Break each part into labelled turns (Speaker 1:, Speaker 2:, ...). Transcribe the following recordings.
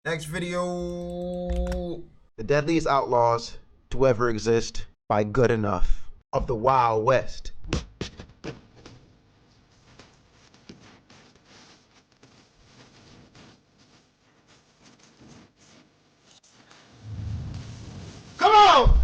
Speaker 1: Next video. The Deadliest Outlaws to ever exist by Good Enough of the Wild West. Come on!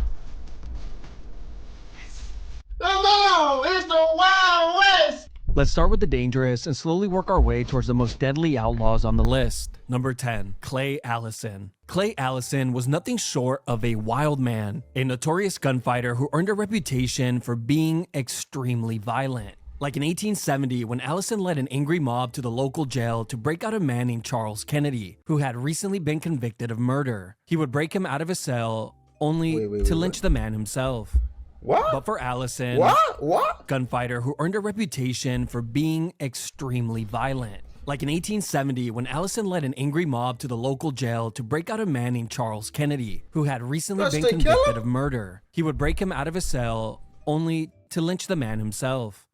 Speaker 1: Hello! It's the Wild West!
Speaker 2: Let's start with the dangerous and slowly work our way towards the most deadly outlaws on the list. Number 10, Clay Allison. Clay Allison was nothing short of a wild man, a notorious gunfighter who earned a reputation for being extremely violent. Like in 1870, when Allison led an angry mob to the local jail to break out a man named Charles Kennedy, who had recently been convicted of murder. He would break him out of his cell only to lynch the man himself.
Speaker 1: What?
Speaker 2: But for Allison,
Speaker 1: What?
Speaker 2: gunfighter who earned a reputation for being extremely violent. Like in 1870, when Allison led an angry mob to the local jail to break out a man named Charles Kennedy, who had recently been convicted of murder. He would break him out of his cell only to lynch the man himself.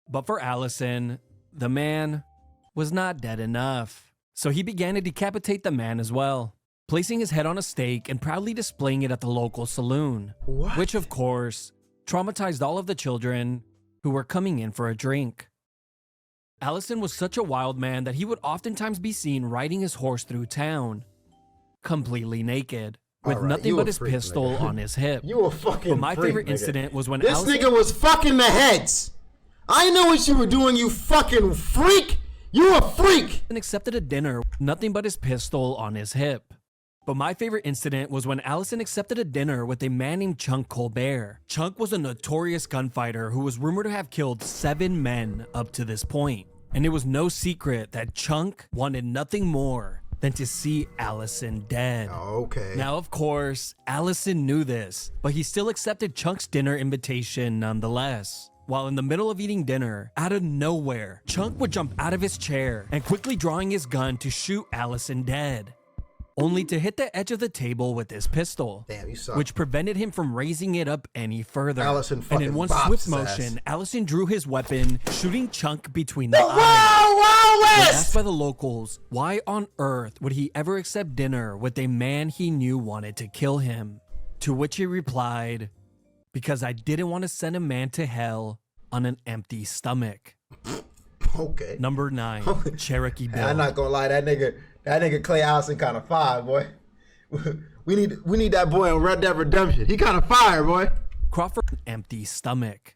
Speaker 2: But for Allison, the man was not dead enough. So he began to decapitate the man as well, placing his head on a stake and proudly displaying it at the local saloon.
Speaker 1: What?
Speaker 2: Which of course, traumatized all of the children who were coming in for a drink. Allison was such a wild man that he would oftentimes be seen riding his horse through town, completely naked, with nothing but his pistol on his hip.
Speaker 1: You a fucking
Speaker 2: But my favorite incident was when
Speaker 1: this
Speaker 2: Allison
Speaker 1: nigga was fucking the heads. I know what you were doing, you fucking freak. You a freak.
Speaker 2: accepted a dinner with nothing but his pistol on his hip. But my favorite incident was when Allison accepted a dinner with a man named Chunk Colbert. Chunk was a notorious gunfighter who was rumored to have killed 7 men up to this point. And it was no secret that Chunk wanted nothing more than to see Allison dead.
Speaker 1: Okay.
Speaker 2: Now, of course, Allison knew this, but he still accepted Chunk's dinner invitation nonetheless. While in the middle of eating dinner, out of nowhere, Chunk would jump out of his chair and quickly drawing his gun to shoot Allison dead, only to hit the edge of the table with his pistol.
Speaker 1: Damn, you suck.
Speaker 2: Which prevented him from raising it up any further.
Speaker 1: Allison
Speaker 2: and
Speaker 1: fucking
Speaker 2: in one
Speaker 1: bops
Speaker 2: swift
Speaker 1: his
Speaker 2: motion,
Speaker 1: ass.
Speaker 2: Allison drew his weapon, shooting Chunk between the eyes.
Speaker 1: Wild
Speaker 2: When
Speaker 1: West.
Speaker 2: asked by the locals why on earth would he ever accept dinner with a man he knew wanted to kill him, to which he replied, "Because I didn't want to send a man to hell on an empty stomach."
Speaker 1: Okay.
Speaker 2: Number 9, Cherokee Bill.
Speaker 1: I'm not gonna lie, that nigga Clay Allison kind of fire, boy. We need that boy on Red Dead Redemption. He kind of fire, boy.
Speaker 2: Crawford, empty stomach.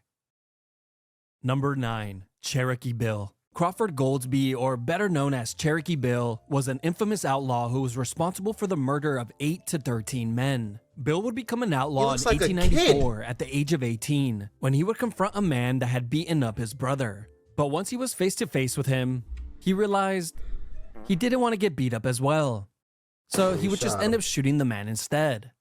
Speaker 2: Number 9, Cherokee Bill. Crawford Goldsby, or better known as Cherokee Bill, was an infamous outlaw who was responsible for the murder of 8 to 13 men. Bill would become an outlaw in
Speaker 1: like a
Speaker 2: 1894 at the age of 18, when he would confront a man that had beaten up his brother. But once he was face to face with him, he realized he didn't want to get beat up as well. So he would just end up shooting the man instead.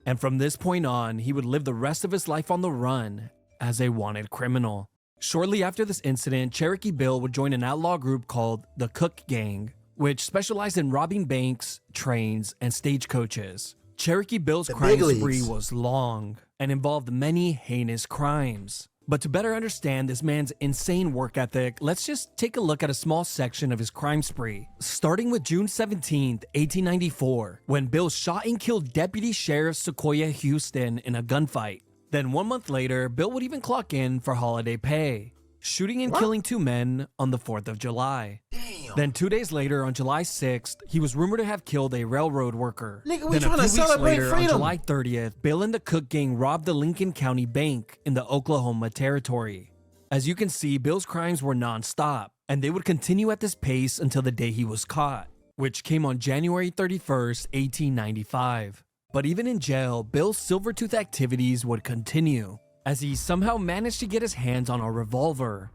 Speaker 2: And from this point on, he would live the rest of his life on the run as a wanted criminal. Shortly after this incident, Cherokee Bill would join an outlaw group called the Cook Gang, which specialized in robbing banks, trains, and stagecoaches. Cherokee Bill's crime spree was long and involved many heinous crimes. But to better understand this man's insane work ethic, let's just take a look at a small section of his crime spree. Starting with June 17th, 1894, when Bill shot and killed Deputy Sheriff Sequoia Houston in a gunfight. Then 1 month later, Bill would even clock in for holiday pay, shooting and killing 2 men on the 4th of July.
Speaker 1: Damn.
Speaker 2: Then 2 days later, on July 6th, he was rumored to have killed a railroad worker.
Speaker 1: Nigga, we
Speaker 2: Then
Speaker 1: trying
Speaker 2: a
Speaker 1: to
Speaker 2: few weeks
Speaker 1: celebrate
Speaker 2: later, on
Speaker 1: freedom.
Speaker 2: July 30th, Bill and the Cook Gang robbed the Lincoln County Bank in the Oklahoma Territory. As you can see, Bill's crimes were non-stop, and they would continue at this pace until the day he was caught, which came on January 31st, 1895. But even in jail, Bill's silver-tooth activities would continue, as he somehow managed to get his hands on a revolver.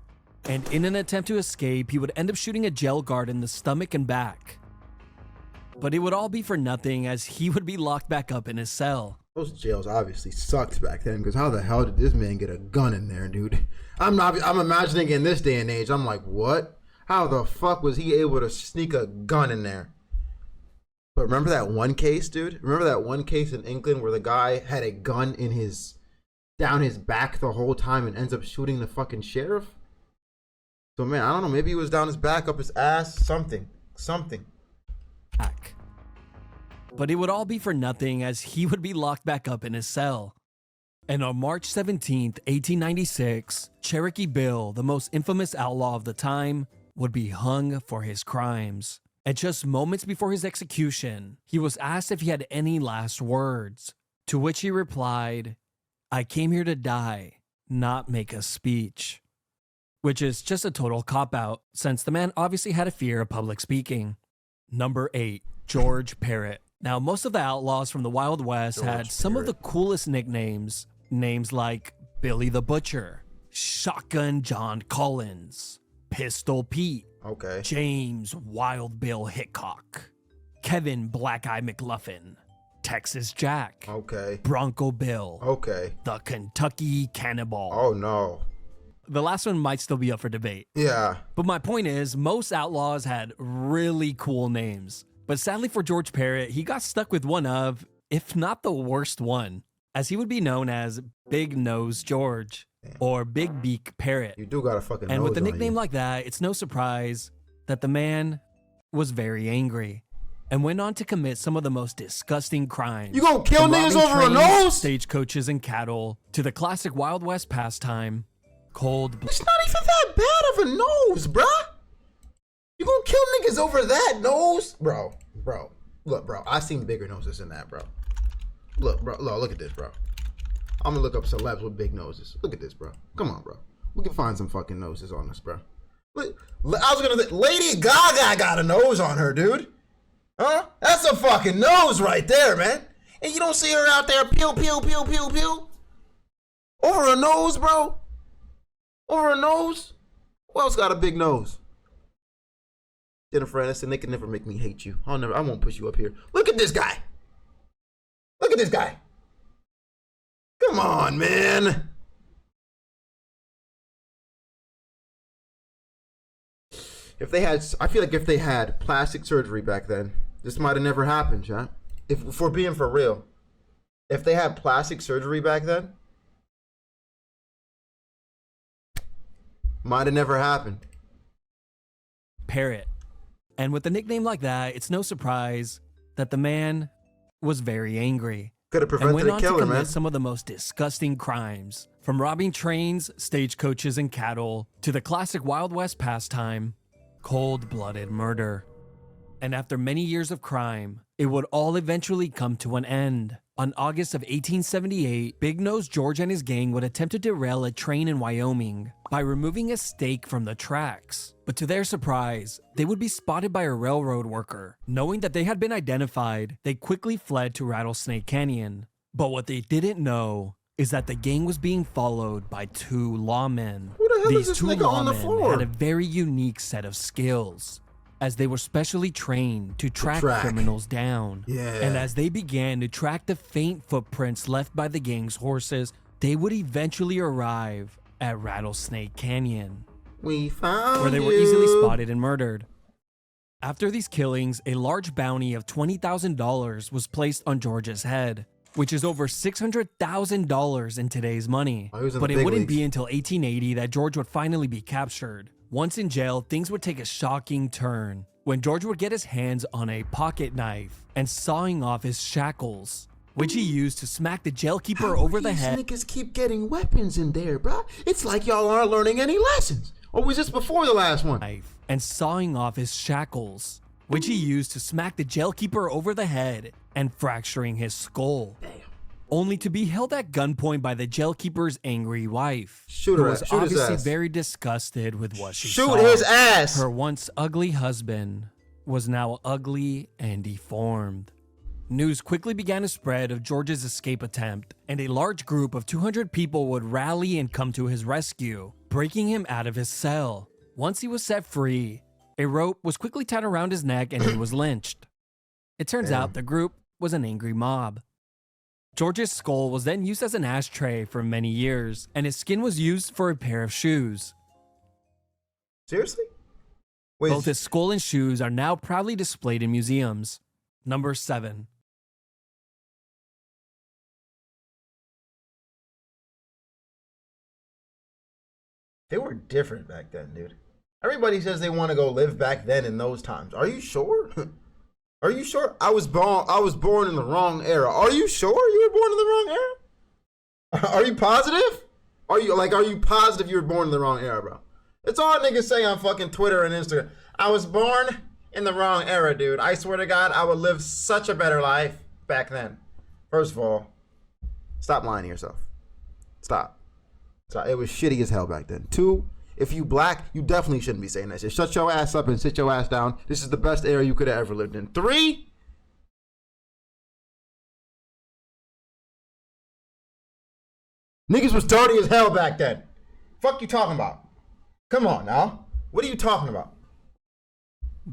Speaker 2: And in an attempt to escape, he would end up shooting a jail guard in the stomach and back. But it would all be for nothing, as he would be locked back up in his cell.
Speaker 1: Those jails obviously sucked back then, because how the hell did this man get a gun in there, dude? I'm imagining in this day and age, I'm like, what? How the fuck was he able to sneak a gun in there? But remember that one case, dude? Remember that one case in England where the guy had a gun in down his back the whole time and ends up shooting the fucking sheriff? So man, I don't know, maybe he was down his back, up his ass, something.
Speaker 2: Back. But it would all be for nothing as he would be locked back up in his cell. And on March 17th, 1896, Cherokee Bill, the most infamous outlaw of the time, would be hung for his crimes. And just moments before his execution, he was asked if he had any last words, to which he replied, "I came here to die, not make a speech." Which is just a total cop-out, since the man obviously had a fear of public speaking. Number 8, George Parrott. Now, most of the outlaws from the Wild West had some of the coolest nicknames. Names like Billy the Butcher, Shotgun John Collins, Pistol Pete,
Speaker 1: Okay.
Speaker 2: James Wild Bill Hickok, Kevin Black Eye McLuffin, Texas Jack,
Speaker 1: Okay.
Speaker 2: Bronco Bill,
Speaker 1: Okay.
Speaker 2: the Kentucky Cannonball.
Speaker 1: Oh no.
Speaker 2: The last one might still be up for debate.
Speaker 1: Yeah.
Speaker 2: But my point is, most outlaws had really cool names. But sadly for George Parrott, he got stuck with one of, if not the worst one, as he would be known as Big Nose George or Big Beak Parrott.
Speaker 1: You do got a fucking
Speaker 2: And
Speaker 1: nose
Speaker 2: with a
Speaker 1: on
Speaker 2: nickname
Speaker 1: you.
Speaker 2: like that, it's no surprise that the man was very angry and went on to commit some of the most disgusting crimes.
Speaker 1: You gonna kill
Speaker 2: From
Speaker 1: niggas
Speaker 2: robbing
Speaker 1: over a
Speaker 2: trains,
Speaker 1: nose?
Speaker 2: stagecoaches, and cattle to the classic Wild West pastime, cold blood.
Speaker 1: It's not even that bad of a nose, bruh. You gonna kill niggas over that nose? Bro. Look, bro. I seen bigger noses than that, bro. Look, bro. Look at this, bro. I'm gonna look up celebs with big noses. Look at this, bro. Come on, bro. We can find some fucking noses on us, bro. Look, I was gonna say, Lady Gaga got a nose on her, dude. Huh? That's a fucking nose right there, man. And you don't see her out there pew, pew, pew, pew, pew. Over a nose, bro. Over a nose? Who else got a big nose? Jennifer Aniston, they can never make me hate you. I won't push you up here. Look at this guy. Look at this guy. Come on, man. I feel like if they had plastic surgery back then, this might have never happened, chat. If we're being for real, if they had plastic surgery back then, might have never happened.
Speaker 2: Parrott. And with a nickname like that, it's no surprise that the man was very angry.
Speaker 1: Could have
Speaker 2: And
Speaker 1: prevented
Speaker 2: went
Speaker 1: a
Speaker 2: on to
Speaker 1: killer,
Speaker 2: commit
Speaker 1: man.
Speaker 2: some of the most disgusting crimes, from robbing trains, stagecoaches, and cattle, to the classic Wild West pastime, cold-blooded murder. And after many years of crime, it would all eventually come to an end. On August of 1878, Big Nose George and his gang would attempt to derail a train in Wyoming by removing a stake from the tracks. But to their surprise, they would be spotted by a railroad worker. Knowing that they had been identified, they quickly fled to Rattlesnake Canyon. But what they didn't know is that the gang was being followed by 2 lawmen.
Speaker 1: Who the hell is
Speaker 2: These
Speaker 1: this
Speaker 2: 2
Speaker 1: nigga on the
Speaker 2: lawmen
Speaker 1: floor?
Speaker 2: had a very unique set of skills, as they were specially trained to track criminals down.
Speaker 1: Yeah.
Speaker 2: And as they began to track the faint footprints left by the gang's horses, they would eventually arrive at Rattlesnake Canyon,
Speaker 1: We found
Speaker 2: where they were
Speaker 1: you.
Speaker 2: easily spotted and murdered. After these killings, a large bounty of $20,000 was placed on George's head, which is over $600,000 in today's money.
Speaker 1: Oh, he was in
Speaker 2: But
Speaker 1: the
Speaker 2: it
Speaker 1: big
Speaker 2: wouldn't
Speaker 1: leagues.
Speaker 2: be until 1880 that George would finally be captured. Once in jail, things would take a shocking turn when George would get his hands on a pocket knife and sawing off his shackles, which he used to smack the jailkeeper over the head.
Speaker 1: These niggas keep getting weapons in there, bro. It's like y'all aren't learning any lessons. Or was this before the last one?
Speaker 2: And sawing off his shackles, which he used to smack the jailkeeper over the head and fracturing his skull.
Speaker 1: Damn.
Speaker 2: Only to be held at gunpoint by the jailkeeper's angry wife,
Speaker 1: Shoot
Speaker 2: who
Speaker 1: her
Speaker 2: was
Speaker 1: ass. Shoot his
Speaker 2: obviously
Speaker 1: ass.
Speaker 2: very disgusted with what she saw.
Speaker 1: Shoot his ass.
Speaker 2: Her once ugly husband was now ugly and deformed. News quickly began to spread of George's escape attempt, and a large group of 200 people would rally and come to his rescue, breaking him out of his cell. Once he was set free, a rope was quickly tied around his neck and he was lynched. It turns out the group was an angry mob. George's skull was then used as an ashtray for many years, and his skin was used for a pair of shoes.
Speaker 1: Seriously? Wait,
Speaker 2: Both his skull and shoes are now proudly displayed in museums. Number 7.
Speaker 1: they were different back then, dude. Everybody says they want to go live back then in those times. Are you sure? Are you sure? I was born in the wrong era. Are you sure you were born in the wrong era? Are you positive? Are you positive you were born in the wrong era, bro? It's all niggas say on fucking Twitter and Instagram. I was born in the wrong era, dude. I swear to God, I would live such a better life back then. First of all, stop lying to yourself. Stop. It was shitty as hell back then. 2, if you black, you definitely shouldn't be saying that shit. Shut your ass up and sit your ass down. This is the best era you could have ever lived in. 3, niggas was dirty as hell back then. Fuck you talking about? Come on now. What are you talking about?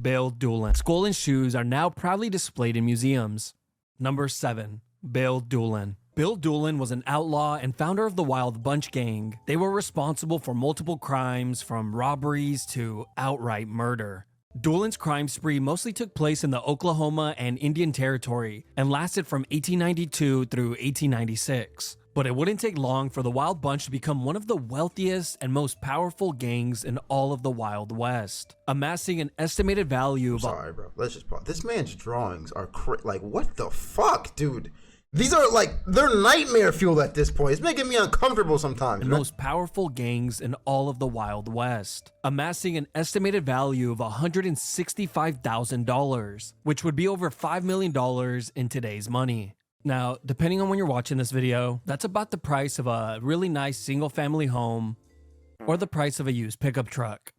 Speaker 2: Bill Doolin. Skull and shoes are now proudly displayed in museums. Number 7. Bill Doolin. Bill Doolin was an outlaw and founder of the Wild Bunch gang. They were responsible for multiple crimes, from robberies to outright murder. Doolin's crime spree mostly took place in the Oklahoma and Indian Territory and lasted from 1892 through 1896. But it wouldn't take long for the Wild Bunch to become one of the wealthiest and most powerful gangs in all of the Wild West, amassing an estimated value of...
Speaker 1: Sorry, bro. Let's just pause. This man's drawings are like, what the fuck, dude? These are like, they're nightmare fuel at this point. It's making me uncomfortable sometimes.
Speaker 2: The most powerful gangs in all of the Wild West, amassing an estimated value of $165,000, which would be over $5 million in today's money. Now, depending on when you're watching this video, that's about the price of a really nice single-family home or the price of a used pickup truck.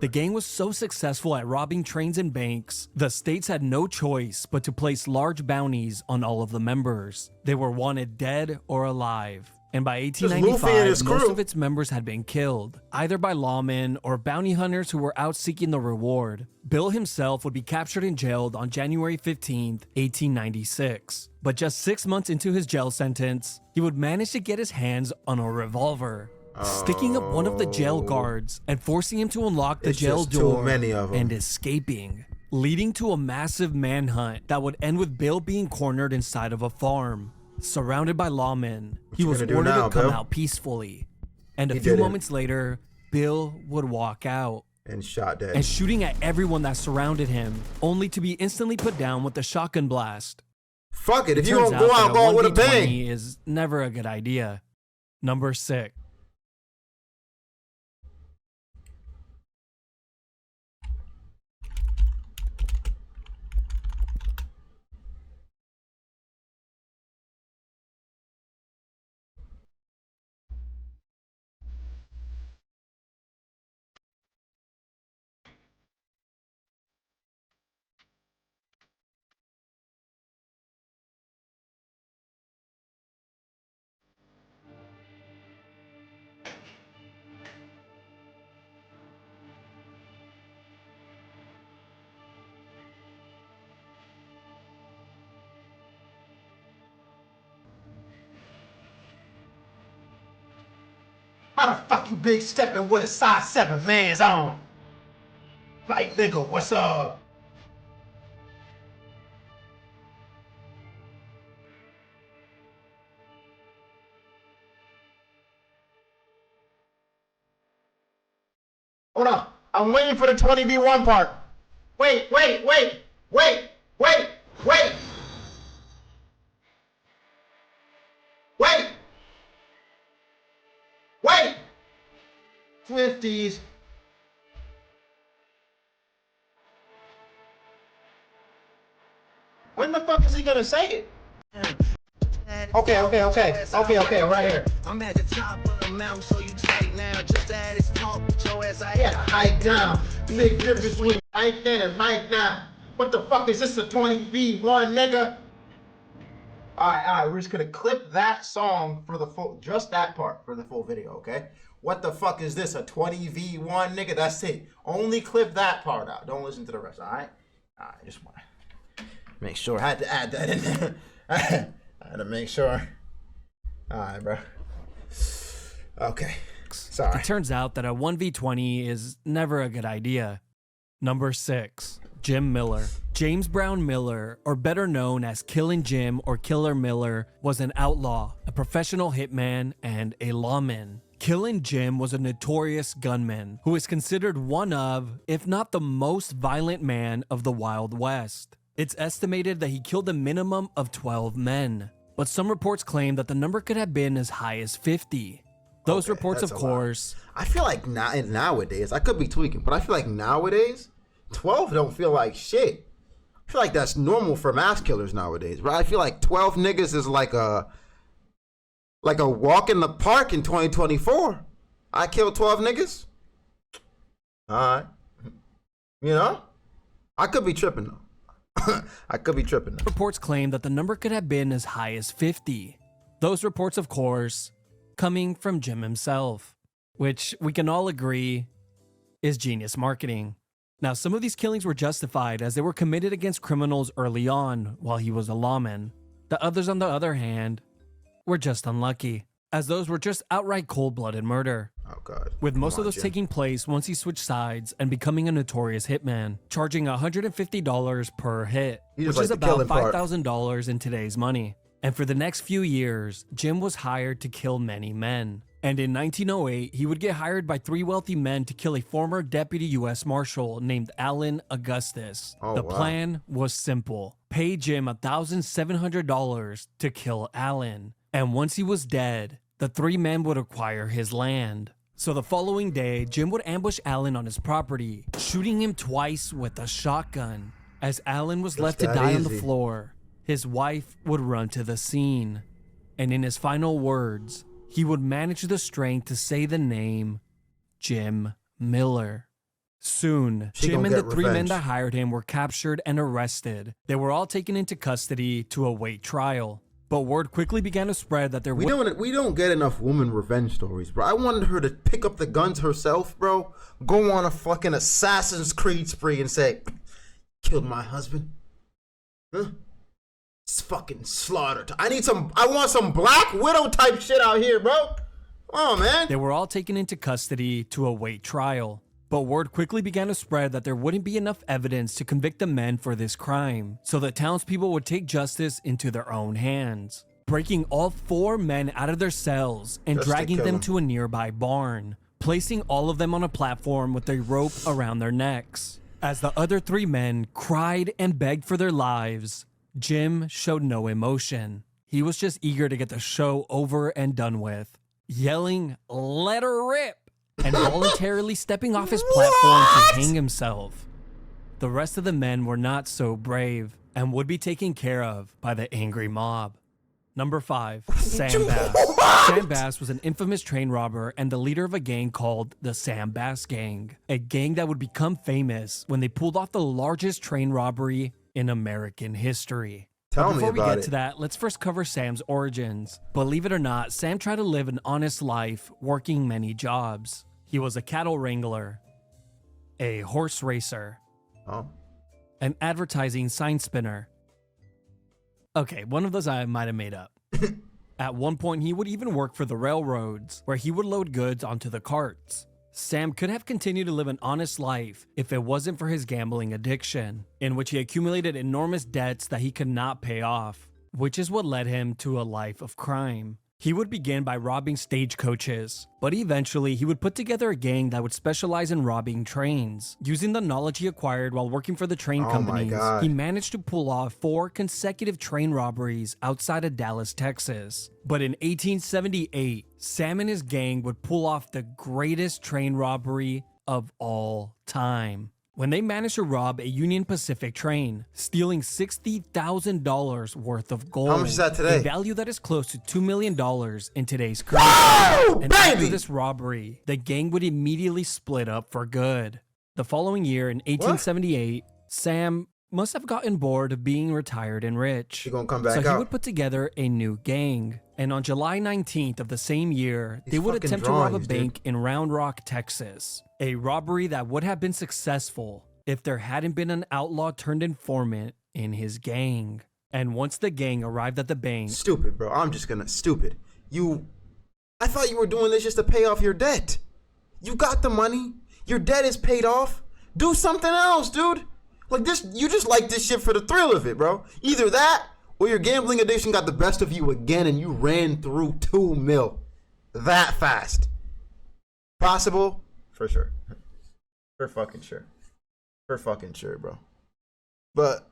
Speaker 2: The gang was so successful at robbing trains and banks, the states had no choice but to place large bounties on all of the members. They were wanted dead or alive. And by 1895, most of its members had been killed, either by lawmen or bounty hunters who were out seeking the reward. Bill himself would be captured and jailed on January 15th, 1896. But just 6 months into his jail sentence, he would manage to get his hands on a revolver, sticking up one of the jail guards and forcing him to unlock the jail door and escaping, leading to a massive manhunt that would end with Bill being cornered inside of a farm. Surrounded by lawmen, he was ordered to come out peacefully. And a few moments later, Bill would walk out
Speaker 1: and shot dead
Speaker 2: and shooting at everyone that surrounded him, only to be instantly put down with a shotgun blast.
Speaker 1: Fuck it, if you don't go out, go out with a bang.
Speaker 2: Is never a good idea. Number 6.
Speaker 3: How the fuck you big stepping with a size 7 man's on? Like, nigga, what's up? Hold on. I'm waiting for the 20v1 part. Wait. Wait. 50s. When the fuck is he gonna say it? Okay, right here. I'm at the top of the mountain, so you tight now. Just add this talk with your ass. I had hike down. Big difference between hike then and hike now. What the fuck is this, a 20v1, nigga? Alright, we're just gonna clip that song for the full, just that part for the full video, okay? What the fuck is this, a 20v1, nigga? That's it. Only clip that part out. Don't listen to the rest, alright? Alright, just want to make sure. I had to add that in there. I had to make sure. Alright, bro. Okay. Sorry.
Speaker 2: It turns out that a 1v20 is never a good idea. Number 6. Jim Miller. James Brown Miller, or better known as Killin' Jim or Killer Miller, was an outlaw, a professional hitman, and a lawman. Killin' Jim was a notorious gunman who is considered one of, if not the most violent man of the Wild West. It's estimated that he killed a minimum of 12 men, but some reports claim that the number could have been as high as 50. Those reports, of course...
Speaker 1: I feel like nowadays, I could be tweaking, but I feel like nowadays, 12 don't feel like shit. I feel like that's normal for mass killers nowadays, bro. I feel like 12 niggas is like a walk in the park in 2024. I killed 12 niggas. All right. You know? I could be tripping, though. I could be tripping.
Speaker 2: Reports claim that the number could have been as high as 50. Those reports, of course, coming from Jim himself, which we can all agree is genius marketing. Now, some of these killings were justified as they were committed against criminals early on while he was a lawman. The others, on the other hand, were just unlucky, as those were just outright cold-blooded murder.
Speaker 1: Oh, God.
Speaker 2: With most of those taking place once he switched sides and becoming a notorious hitman, charging $150 per hit, which is about $5,000 in today's money. And for the next few years, Jim was hired to kill many men. And in 1908, he would get hired by 3 wealthy men to kill a former deputy U.S. Marshal named Allen Augustus. The plan was simple. Pay Jim $1,700 to kill Allen. And once he was dead, the 3 men would acquire his land. So the following day, Jim would ambush Allen on his property, shooting him twice with a shotgun. As Allen was left to die on the floor, his wife would run to the scene. And in his final words, he would manage the strength to say the name Jim Miller. Soon, Jim and the 3 men that hired him were captured and arrested. They were all taken into custody to await trial. But word quickly began to spread that we
Speaker 1: don't get enough woman revenge stories, bro. I wanted her to pick up the guns herself, bro. Go on a fucking Assassin's Creed spree and say, killed my husband. Huh? It's fucking slaughtered. I want some Black Widow type shit out here, bro. Oh, man.
Speaker 2: They were all taken into custody to await trial. But word quickly began to spread that there wouldn't be enough evidence to convict the men for this crime, so that townspeople would take justice into their own hands, breaking all 4 men out of their cells and dragging them to a nearby barn, placing all of them on a platform with a rope around their necks. As the other 3 men cried and begged for their lives, Jim showed no emotion. He was just eager to get the show over and done with, yelling, "Let her rip!" and voluntarily stepping off his platform to hang himself. The rest of the men were not so brave and would be taken care of by the angry mob. Number 5, Sam Bass. Sam Bass was an infamous train robber and the leader of a gang called the Sam Bass Gang, a gang that would become famous when they pulled off the largest train robbery in American history. Before we get to that, let's first cover Sam's origins. Believe it or not, Sam tried to live an honest life, working many jobs. He was a cattle wrangler, a horse racer, an advertising sign spinner. Okay, one of those I might have made up. At one point, he would even work for the railroads, where he would load goods onto the carts. Sam could have continued to live an honest life if it wasn't for his gambling addiction, in which he accumulated enormous debts that he could not pay off, which is what led him to a life of crime. He would begin by robbing stagecoaches, but eventually he would put together a gang that would specialize in robbing trains. Using the knowledge he acquired while working for the train companies, he managed to pull off 4 consecutive train robberies outside of Dallas, Texas. But in 1878, Sam and his gang would pull off the greatest train robbery of all time, when they managed to rob a Union Pacific train, stealing $60,000 worth of gold.
Speaker 1: How much is that today?
Speaker 2: A value that is close to $2 million in today's currency. And after this robbery, the gang would immediately split up for good. The following year, in 1878, Sam must have gotten bored of being retired and rich.
Speaker 1: He gonna come back
Speaker 2: so he would put together a new gang. And on July 19th of the same year, they would attempt to rob a bank in Round Rock, Texas. A robbery that would have been successful if there hadn't been an outlaw turned informant in his gang. And once the gang arrived at the bank...
Speaker 1: Stupid, bro. Stupid. I thought you were doing this just to pay off your debt. You got the money. Your debt is paid off. Do something else, dude. Like this, you just like this shit for the thrill of it, bro. Either that, or your gambling addiction got the best of you again and you ran through 2 mil that fast. Possible? For sure. For fucking sure. For fucking sure, bro. But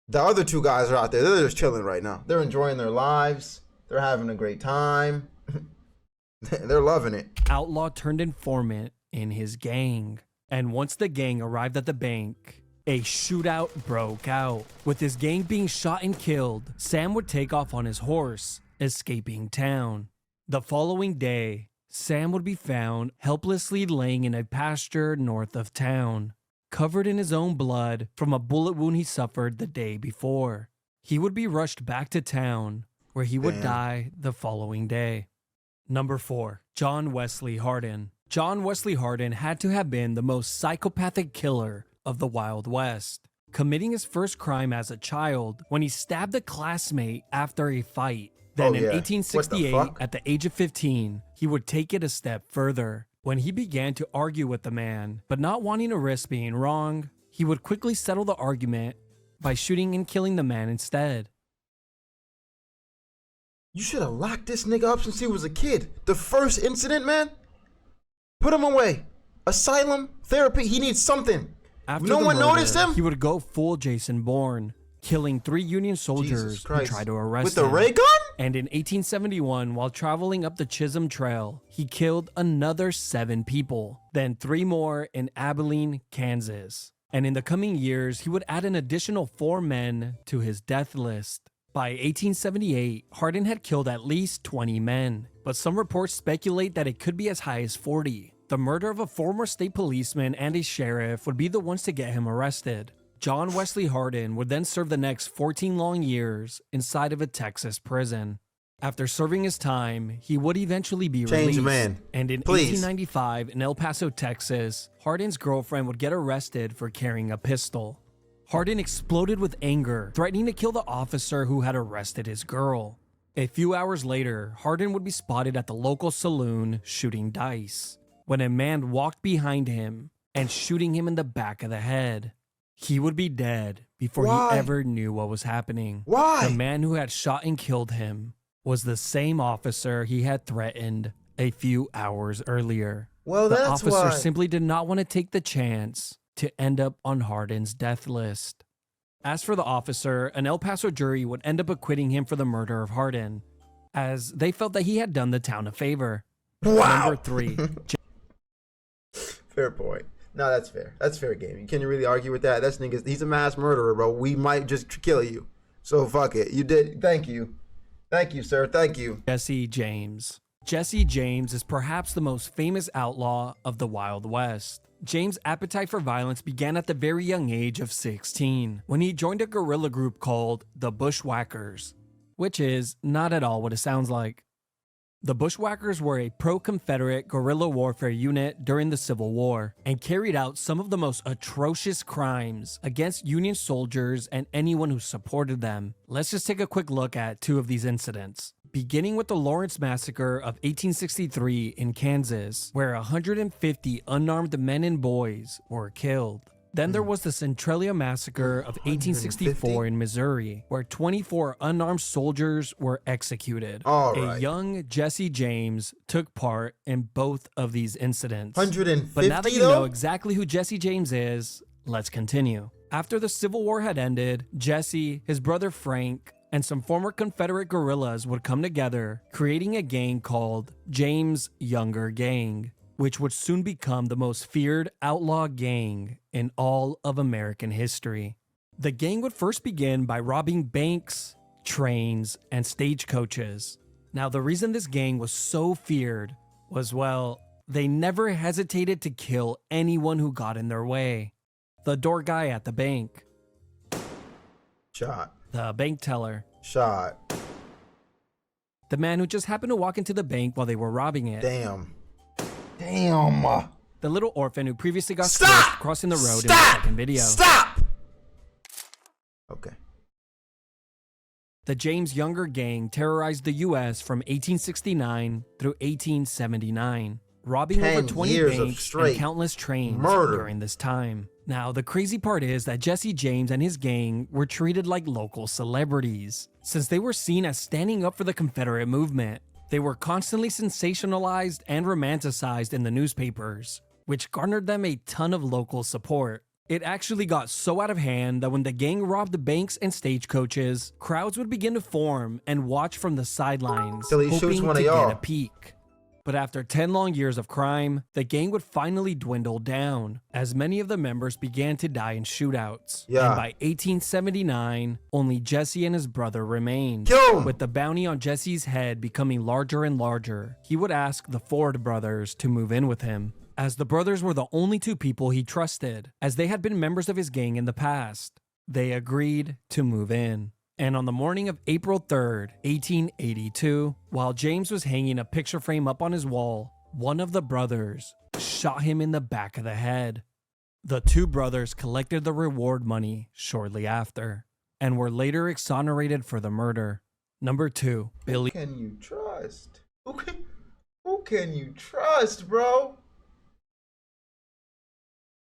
Speaker 1: The other two guys are out there. They're just chilling right now. They're enjoying their lives. They're having a great time. They're loving it.
Speaker 2: Outlaw turned informant in his gang. And once the gang arrived at the bank, a shootout broke out. With his gang being shot and killed, Sam would take off on his horse, escaping town. The following day, Sam would be found helplessly laying in a pasture north of town, covered in his own blood from a bullet wound he suffered the day before. He would be rushed back to town, where he would die the following day. Number 4. John Wesley Hardin. John Wesley Hardin had to have been the most psychopathic killer of the Wild West, committing his first crime as a child when he stabbed a classmate after a fight. Then in 1868, at the age of 15, he would take it a step further. When he began to argue with the man, but not wanting to risk being wrong, he would quickly settle the argument by shooting and killing the man instead.
Speaker 1: You should have locked this nigga up since he was a kid. The first incident, man? Put him away. Asylum, therapy, he needs something.
Speaker 2: After
Speaker 1: no one noticed him?
Speaker 2: He would go full Jason Bourne, killing 3 Union soldiers who tried to arrest
Speaker 1: with
Speaker 2: him.
Speaker 1: the ray gun?
Speaker 2: And in 1871, while traveling up the Chisholm Trail, he killed another 7 people, then 3 more in Abilene, Kansas. And in the coming years, he would add an additional 4 men to his death list. By 1878, Hardin had killed at least 20 men, but some reports speculate that it could be as high as 40. The murder of a former state policeman and a sheriff would be the ones to get him arrested. John Wesley Hardin would then serve the next 14 long years inside of a Texas prison. After serving his time, he would eventually be released. And in 1895, in El Paso, Texas, Hardin's girlfriend would get arrested for carrying a pistol. Hardin exploded with anger, threatening to kill the officer who had arrested his girl. A few hours later, Hardin would be spotted at the local saloon shooting dice, when a man walked behind him and shooting him in the back of the head. He would be dead before he ever knew what was happening. The man who had shot and killed him was the same officer he had threatened a few hours earlier. The officer simply did not want to take the chance to end up on Hardin's death list. As for the officer, an El Paso jury would end up acquitting him for the murder of Hardin, as they felt that he had done the town a favor. Number 3.
Speaker 1: Fair point. No, that's fair. That's fair game. Can you really argue with that? That's niggas. He's a mass murderer, bro. We might just kill you. So fuck it. You did. Thank you. Thank you, sir. Thank you.
Speaker 2: Jesse James. Jesse James is perhaps the most famous outlaw of the Wild West. James' appetite for violence began at the very young age of 16, when he joined a guerrilla group called the Bushwhackers, which is not at all what it sounds like. The Bushwhackers were a pro-Confederate guerrilla warfare unit during the Civil War and carried out some of the most atrocious crimes against Union soldiers and anyone who supported them. Let's just take a quick look at 2 of these incidents. Beginning with the Lawrence Massacre of 1863 in Kansas, where 150 unarmed men and boys were killed. Then there was the Centralia Massacre of 1864 in Missouri, where 24 unarmed soldiers were executed. A young Jesse James took part in both of these incidents.
Speaker 1: 150,
Speaker 2: but now that you know exactly who Jesse James is, let's continue. After the Civil War had ended, Jesse, his brother Frank, and some former Confederate guerrillas would come together, creating a gang called James Younger Gang, which would soon become the most feared outlaw gang in all of American history. The gang would first begin by robbing banks, trains, and stagecoaches. Now, the reason this gang was so feared was, well, they never hesitated to kill anyone who got in their way. The door guy at the bank.
Speaker 1: Shot.
Speaker 2: The bank teller.
Speaker 1: Shot.
Speaker 2: The man who just happened to walk into the bank while they were robbing it.
Speaker 1: Damn.
Speaker 2: The little orphan who previously got squished crossing the road in the second video.
Speaker 1: Stop! Okay.
Speaker 2: The James Younger Gang terrorized the U.S. from 1869 through 1879, robbing over 20 banks and countless trains during this time. Now, the crazy part is that Jesse James and his gang were treated like local celebrities, since they were seen as standing up for the Confederate movement. They were constantly sensationalized and romanticized in the newspapers, which garnered them a ton of local support. It actually got so out of hand that when the gang robbed the banks and stagecoaches, crowds would begin to form and watch from the sidelines,
Speaker 1: Till he shoots
Speaker 2: hoping
Speaker 1: one
Speaker 2: to
Speaker 1: of y'all.
Speaker 2: get a peek. But after 10 long years of crime, the gang would finally dwindle down, as many of the members began to die in shootouts.
Speaker 1: Yeah.
Speaker 2: And by 1879, only Jesse and his brother remained.
Speaker 1: Kill him!
Speaker 2: With the bounty on Jesse's head becoming larger and larger, he would ask the Ford brothers to move in with him, as the brothers were the only two people he trusted, as they had been members of his gang in the past. They agreed to move in. And on the morning of April 3rd, 1882, while James was hanging a picture frame up on his wall, one of the brothers shot him in the back of the head. The two brothers collected the reward money shortly after, and were later exonerated for the murder. Number 2, Billy.
Speaker 1: Who can you trust? Who can you trust, bro?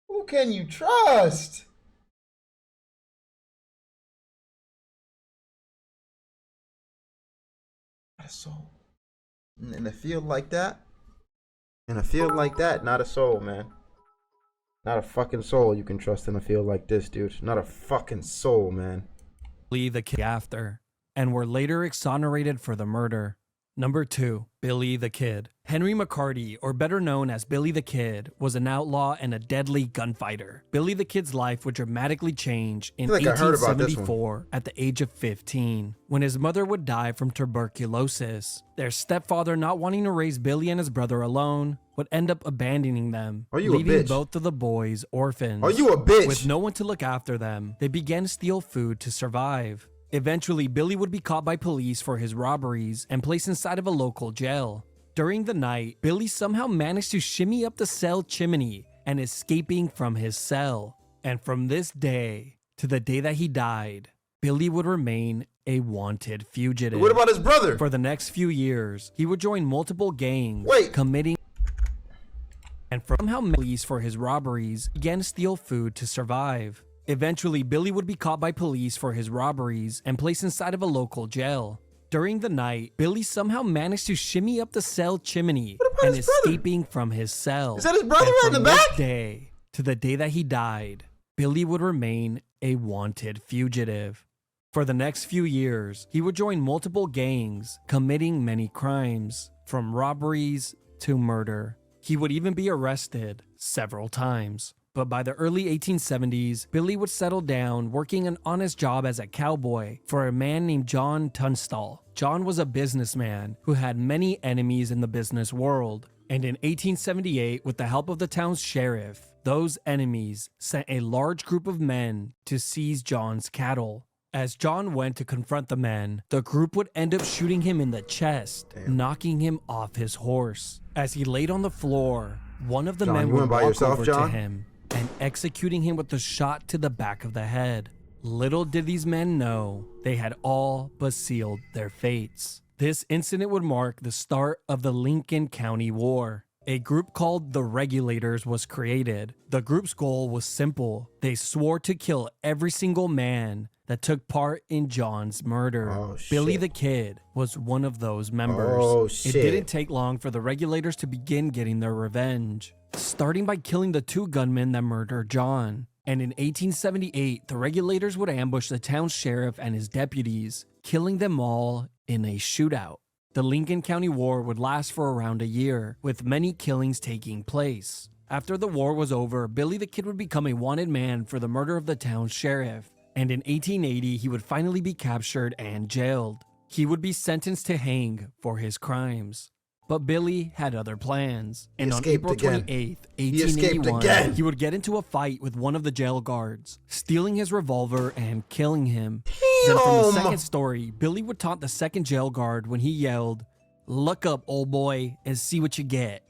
Speaker 1: Who can you trust? Not a soul. In a field like that? In a field like that, not a soul, man. Not a fucking soul you can trust in a field like this, dude. Not a fucking soul, man.
Speaker 2: The Kid after, and were later exonerated for the murder. Number 2, Billy the Kid. Henry McCarty, or better known as Billy the Kid, was an outlaw and a deadly gunfighter. Billy the Kid's life would dramatically change in
Speaker 1: I feel like I heard about this one.
Speaker 2: 1874 at the age of 15, when his mother would die from tuberculosis. Their stepfather, not wanting to raise Billy and his brother alone, would end up abandoning them,
Speaker 1: Are you a
Speaker 2: leaving
Speaker 1: bitch?
Speaker 2: both of the boys orphans.
Speaker 1: Are you a bitch?
Speaker 2: With no one to look after them, they began to steal food to survive. Eventually, Billy would be caught by police for his robberies and placed inside of a local jail. During the night, Billy somehow managed to shimmy up the cell chimney and escaping from his cell. And from this day to the day that he died, Billy would remain a wanted fugitive.
Speaker 1: What about his brother?
Speaker 2: For the next few years, he would join multiple gangs, committing and somehow police for his robberies, began to steal food to survive. Eventually, Billy would be caught by police for his robberies and placed inside of a local jail. During the night, Billy somehow managed to shimmy up the cell chimney and escaping from his cell.
Speaker 1: Is that his brother
Speaker 2: And
Speaker 1: in the
Speaker 2: from this
Speaker 1: back?
Speaker 2: day to the day that he died, Billy would remain a wanted fugitive. For the next few years, he would join multiple gangs, committing many crimes, from robberies to murder. He would even be arrested several times. But by the early 1870s, Billy would settle down working an honest job as a cowboy for a man named John Tunstall. John was a businessman who had many enemies in the business world. And in 1878, with the help of the town's sheriff, those enemies sent a large group of men to seize John's cattle. As John went to confront the men, the group would end up shooting him in the chest, knocking him off his horse. As he laid on the floor, one of the
Speaker 1: John,
Speaker 2: men
Speaker 1: you
Speaker 2: would
Speaker 1: went by
Speaker 2: walk
Speaker 1: yourself,
Speaker 2: over
Speaker 1: John?
Speaker 2: to him and executing him with a shot to the back of the head. Little did these men know, they had all but sealed their fates. This incident would mark the start of the Lincoln County War. A group called the Regulators was created. The group's goal was simple. They swore to kill every single man that took part in John's murder.
Speaker 1: Oh, shit.
Speaker 2: Billy the Kid was one of those members.
Speaker 1: Oh,
Speaker 2: It
Speaker 1: shit.
Speaker 2: didn't take long for the Regulators to begin getting their revenge, starting by killing the two gunmen that murdered John. And in 1878, the Regulators would ambush the town sheriff and his deputies, killing them all in a shootout. The Lincoln County War would last for around a year, with many killings taking place. After the war was over, Billy the Kid would become a wanted man for the murder of the town sheriff. And in 1880, he would finally be captured and jailed. He would be sentenced to hang for his crimes. But Billy had other plans. And on
Speaker 1: escaped
Speaker 2: April
Speaker 1: again.
Speaker 2: 28th,
Speaker 1: He escaped
Speaker 2: 1881,
Speaker 1: again.
Speaker 2: he would get into a fight with one of the jail guards, stealing his revolver and killing him. Then from the
Speaker 1: Damn.
Speaker 2: second story, Billy would taunt the second jail guard when he yelled, "Look up, old boy, and see what you get."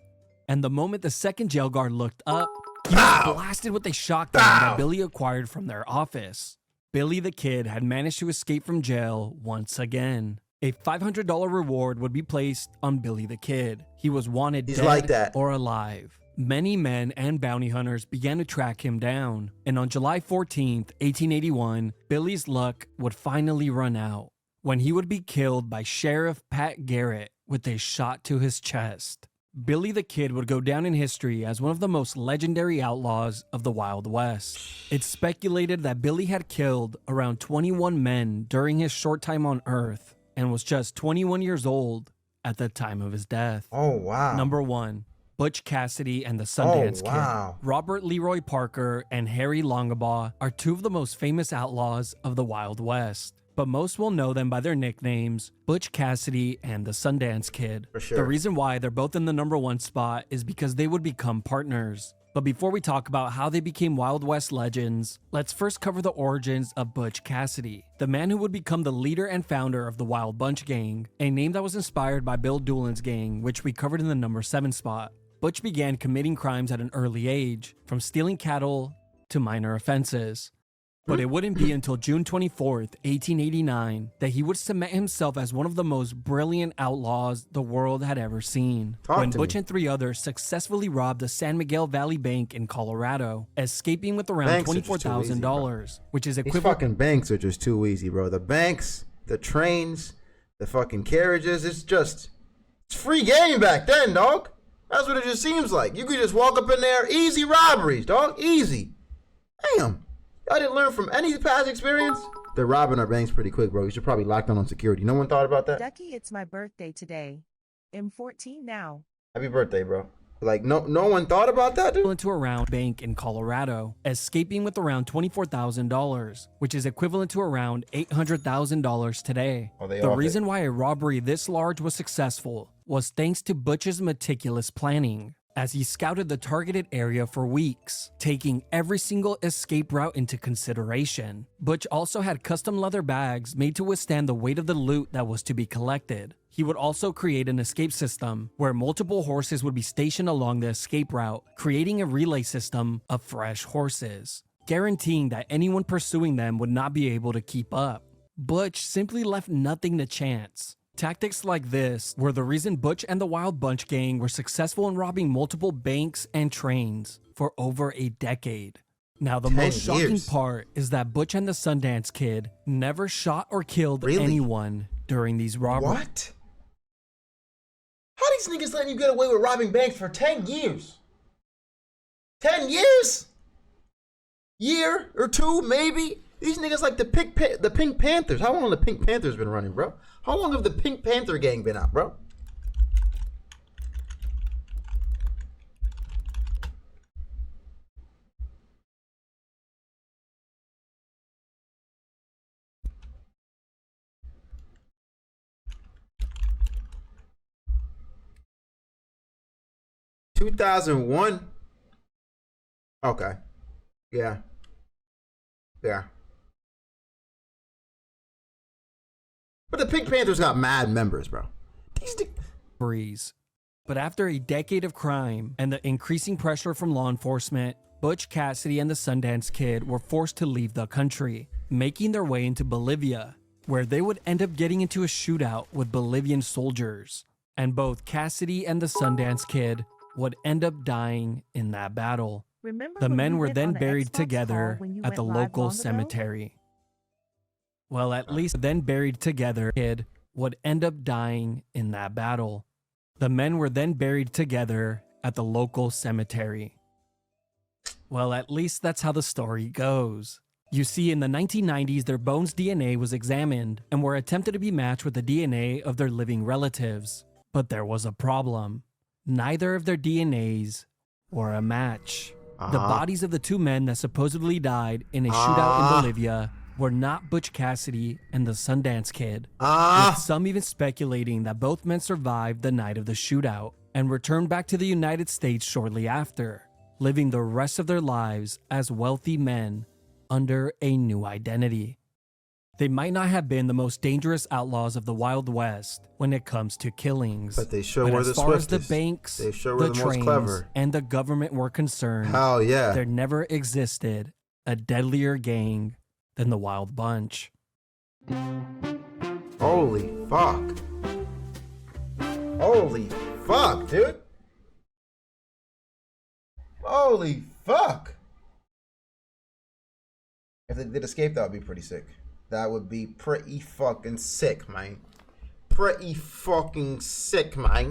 Speaker 2: And the moment the second jail guard looked up, he was blasted with a shotgun that Billy acquired from their office. Billy the Kid had managed to escape from jail once again. A $500 reward would be placed on Billy the Kid. He was wanted
Speaker 1: He's
Speaker 2: dead
Speaker 1: like that.
Speaker 2: or alive. Many men and bounty hunters began to track him down. And on July 14th, 1881, Billy's luck would finally run out when he would be killed by Sheriff Pat Garrett with a shot to his chest. Billy the Kid would go down in history as one of the most legendary outlaws of the Wild West. It's speculated that Billy had killed around 21 men during his short time on Earth and was just 21 years old at the time of his death.
Speaker 1: Oh, wow.
Speaker 2: Number 1. Butch Cassidy and the Sundance
Speaker 1: wow.
Speaker 2: Kid. Robert Leroy Parker and Harry Longabaugh are two of the most famous outlaws of the Wild West, but most will know them by their nicknames, Butch Cassidy and the Sundance Kid.
Speaker 1: For sure.
Speaker 2: The reason why they're both in the number 1 spot is because they would become partners. But before we talk about how they became Wild West legends, let's first cover the origins of Butch Cassidy, the man who would become the leader and founder of the Wild Bunch Gang, a name that was inspired by Bill Doolin's gang, which we covered in the number 7 spot. Butch began committing crimes at an early age, from stealing cattle to minor offenses. But it wouldn't be until June 24th, 1889, that he would cement himself as one of the most brilliant outlaws the world had ever seen. When Butch and 3 others successfully robbed the San Miguel Valley Bank in Colorado, escaping with around $24,000, which is equivalent.
Speaker 1: These fucking banks are just too easy, bro. The banks, the trains, the fucking carriages, it's free game back then, dog. That's what it just seems like. You could just walk up in there, easy robberies, dog, easy. Damn. Y'all didn't learn from any past experience? They're robbing our banks pretty quick, bro. You should probably lock down on security. No one thought about that?
Speaker 4: Ducky, it's my birthday today. I'm 14 now.
Speaker 1: Happy birthday, bro. Like, no one thought about that, dude?
Speaker 2: To around bank in Colorado, escaping with around $24,000, which is equivalent to around $800,000 today. The reason why a robbery this large was successful was thanks to Butch's meticulous planning, as he scouted the targeted area for weeks, taking every single escape route into consideration. Butch also had custom leather bags made to withstand the weight of the loot that was to be collected. He would also create an escape system where multiple horses would be stationed along the escape route, creating a relay system of fresh horses, guaranteeing that anyone pursuing them would not be able to keep up. Butch simply left nothing to chance. Tactics like this were the reason Butch and the Wild Bunch Gang were successful in robbing multiple banks and trains for over a decade. Now, the most shocking part is that Butch and the Sundance Kid never shot or killed anyone during these robberies.
Speaker 1: What? How these niggas letting you get away with robbing banks for 10 years? 10 years? Year or two, maybe? These niggas like the Pink Panthers. How long have the Pink Panthers been running, bro? How long have the Pink Panther gang been out, bro? (2001) Okay. Yeah. But the Pink Panthers got mad members, bro.
Speaker 2: But after a decade of crime and the increasing pressure from law enforcement, Butch Cassidy and the Sundance Kid were forced to leave the country, making their way into Bolivia, where they would end up getting into a shootout with Bolivian soldiers. And both Cassidy and the Sundance Kid would end up dying in that battle. The men were then buried together at the local cemetery. Well, at least then buried together, Kid would end up dying in that battle. The men were then buried together at the local cemetery. Well, at least that's how the story goes. You see, in the 1990s, their bones' DNA was examined and were attempted to be matched with the DNA of their living relatives. But there was a problem. Neither of their DNAs were a match. The bodies of the 2 men that supposedly died in a shootout in Bolivia were not Butch Cassidy and the Sundance Kid, with some even speculating that both men survived the night of the shootout and returned back to the United States shortly after, living the rest of their lives as wealthy men under a new identity. They might not have been the most dangerous outlaws of the Wild West when it comes to killings,
Speaker 1: but they sure were the
Speaker 2: as far as
Speaker 1: swiftest.
Speaker 2: the banks,
Speaker 1: They sure
Speaker 2: the
Speaker 1: were the most
Speaker 2: trains,
Speaker 1: clever.
Speaker 2: and the government were concerned,
Speaker 1: Hell yeah.
Speaker 2: there never existed a deadlier gang than the Wild Bunch.
Speaker 1: Holy fuck. Holy fuck, dude. Holy fuck. If they did escape, that would be pretty sick. That would be pretty fucking sick, man. Pretty fucking sick, man.